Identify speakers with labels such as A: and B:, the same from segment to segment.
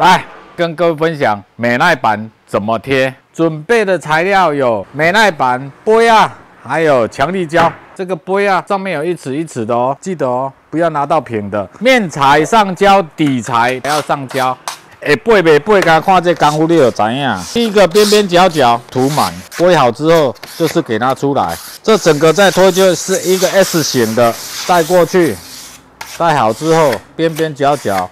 A: 来跟各位分享美耐板怎么贴。准备的材料有美耐板、杯啊，还有强力胶。这个杯啊，上面有一尺一尺的哦，记得哦，不要拿到平的。面材上胶，底材还要上胶。会背袂背，刚看这功夫你就知影。第一个边边角角涂满，杯好之后就是给它出来。这整个再推就是一个 S 型的，带过去。带好之后，边边角角。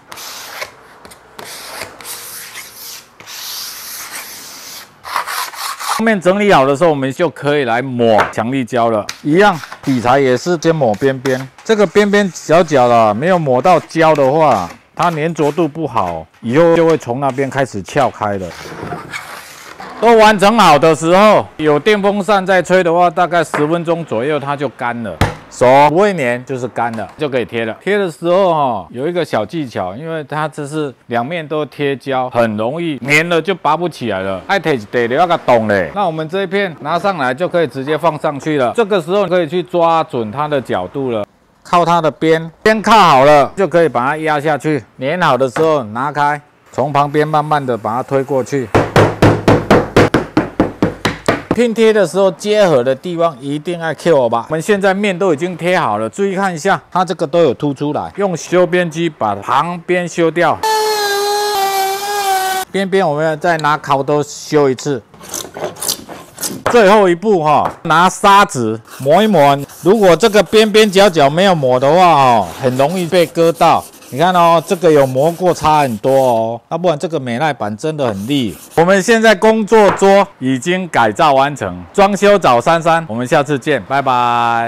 A: 后面整理好的时候，我们就可以来抹强力胶了。一样，底材也是先抹边边，这个边边角角啦，没有抹到胶的话，它粘着度不好，以后就会从那边开始撬开的。都完成好的时候，有电风扇在吹的话，大概10分钟左右它就干了。 手不会粘，就是干了，就可以贴了。贴的时候有一个小技巧，因为它这是两面都贴胶，很容易粘了就拔不起来了。爱贴一地要个洞嘞。那我们这一片拿上来就可以直接放上去了。这个时候可以去抓准它的角度了，靠它的边靠好了，就可以把它压下去。粘好的时候拿开，从旁边慢慢的把它推过去。 拼贴的时候，接合的地方一定要 Q 吧。我们现在面都已经贴好了，注意看一下，它这个都有凸出来。用修边机把旁边修掉，边边我们要再拿烤刀修一次。最后一步拿砂纸抹一抹。如果这个边边角角没有抹的话很容易被割到。 你看哦，这个有磨过，差很多哦。要不然这个美耐板真的很利。我们现在工作桌已经改造完成，装修找珊珊。我们下次见，拜拜。